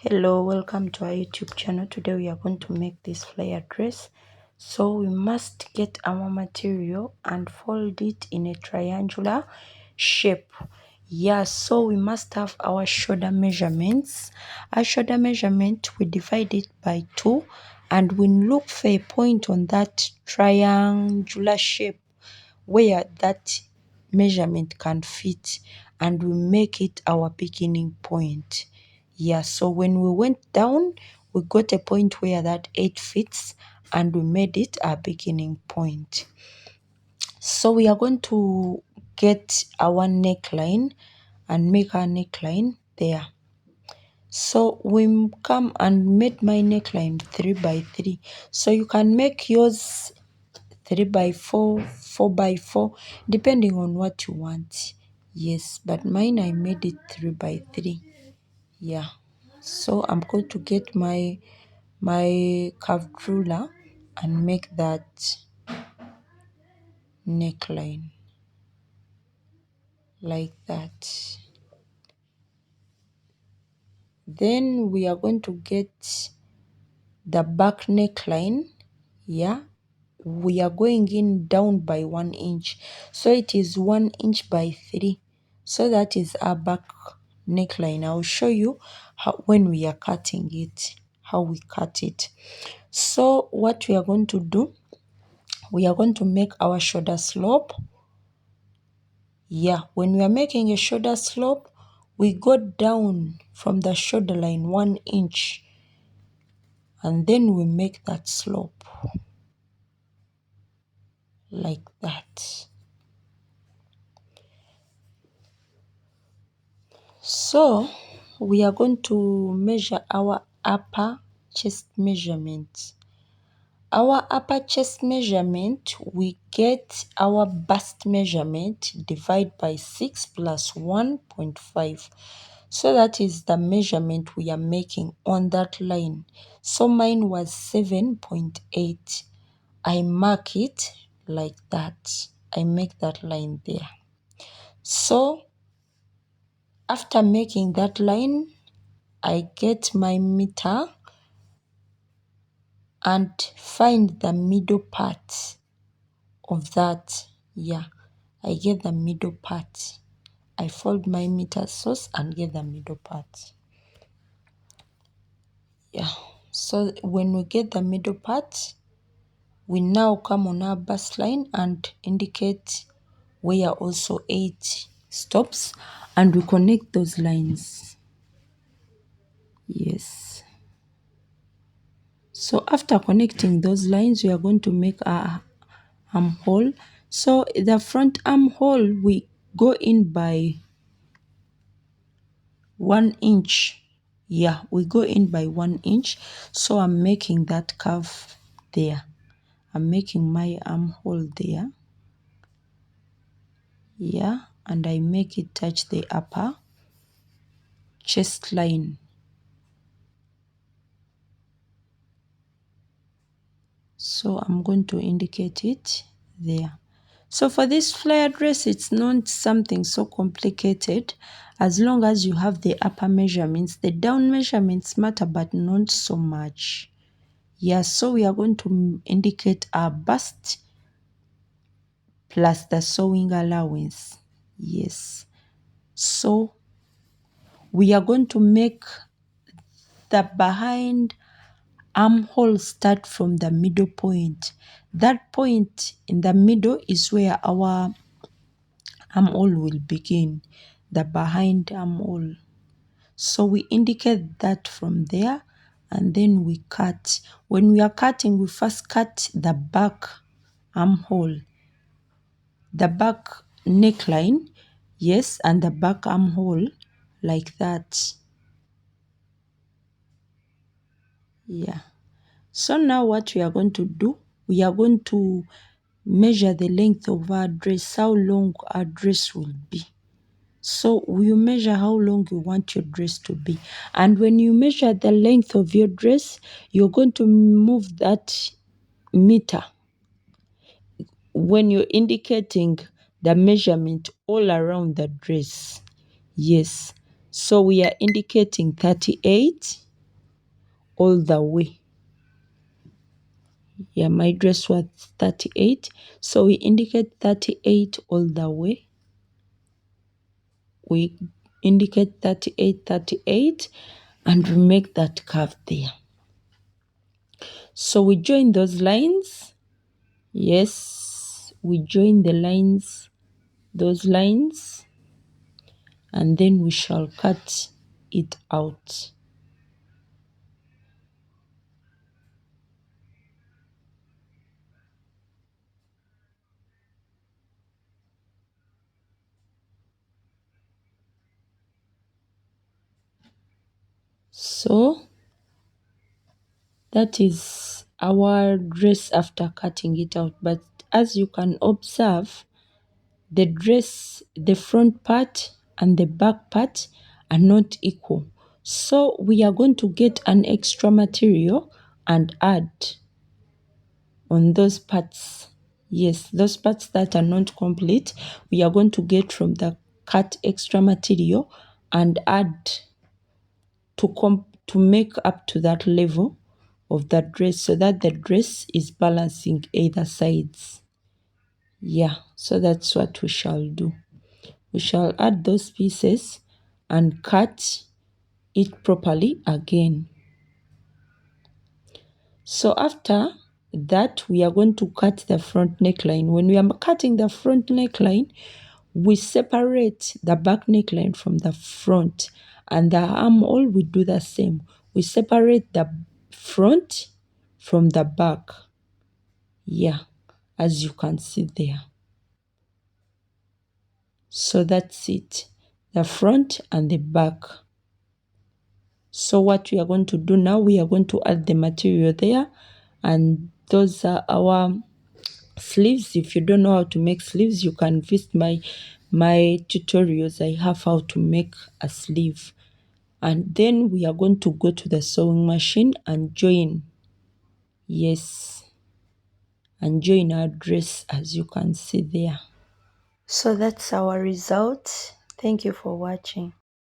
Hello, welcome to our YouTube channel. Today we are going to make this flare dress. So we must get our material and fold it in a triangular shape. Yeah, so we must have our shoulder measurements. Our shoulder measurement, we divide it by 2 and we look for a point on that triangular shape where that measurement can fit, and we make it our beginning point. Yeah, so when we went down, we got a point where that 8 fits and we made it our beginning point. So we are going to get our neckline and make our neckline there. So we come and made my neckline 3 by 3. So you can make yours 3 by 4, 4 by 4, depending on what you want. Yes, but mine I made it 3 by 3. Yeah. So I'm going to get my curved ruler and make that neckline like that. Then we are going to get the back neckline. Yeah, we are going in down by 1 inch, so it is 1 inch by 3. So that is our back neckline. I'll show you how, when we are cutting it, how we cut it. So what we are going to do, we are going to make our shoulder slope. Yeah, when we are making a shoulder slope, we go down from the shoulder line 1 inch and then we make that slope like that. So we are going to measure our upper chest measurement. Our upper chest measurement, we get our bust measurement, divide by 6 plus 1.5. So that is the measurement we are making on that line. So mine was 7.8. I mark it like that. I make that line there. So after making that line, I get my meter and find the middle part of that. Yeah, I get the middle part. I fold my meter source and get the middle part. Yeah, so when we get the middle part, we now come on our bust line and indicate where also 8 stops and we connect those lines. Yes. So after connecting those lines, we are going to make our armhole. So the front armhole, we go in by 1 inch. Yeah, we go in by 1 inch. So I'm making that curve there. I'm making my armhole there. Yeah, and I make it touch the upper chest line. So I'm going to indicate it there. So for this flare dress, it's not something so complicated. As long as you have the upper measurements, the down measurements matter, but not so much. Yeah, so we are going to indicate our bust plus the sewing allowance. Yes. So we are going to make the behind armhole start from the middle point. That point in the middle is where our armhole will begin, the behind armhole. So we indicate that from there and then we cut. When we are cutting, we first cut the back armhole, the back neckline, yes, and the back armhole like that. Yeah. So now what we are going to do, we are going to measure the length of our dress, how long our dress will be. So you measure how long you want your dress to be. And when you measure the length of your dress, you're going to move that meter when you're indicating the measurement all around the dress. Yes. So we are indicating 38. all the way. Yeah, my dress was 38, so we indicate 38 all the way. We indicate 38, 38, and we make that curve there. So we join those lines. Yes, we join the lines, those lines, and then we shall cut it out. So that is our dress after cutting it out. But as you can observe, the dress, the front part and the back part are not equal. So we are going to get an extra material and add on those parts. Yes, those parts that are not complete, we are going to get from the cut extra material and add to make up to that level of the dress, so that the dress is balancing either sides. Yeah, so that's what we shall do. We shall add those pieces and cut it properly again. So after that, we are going to cut the front neckline. When we are cutting the front neckline, we separate the back neckline from the front, and the armhole we do the same. We separate the front from the back. Yeah, as you can see there. So that's it, the front and the back. So what we are going to do now, we are going to add the material there, and those are our sleeves. If you don't know how to make sleeves, you can visit my tutorials. I have how to make a sleeve. And then we are going to go to the sewing machine and join. Yes, and join our dress, as you can see there. So that's our result. Thank you for watching.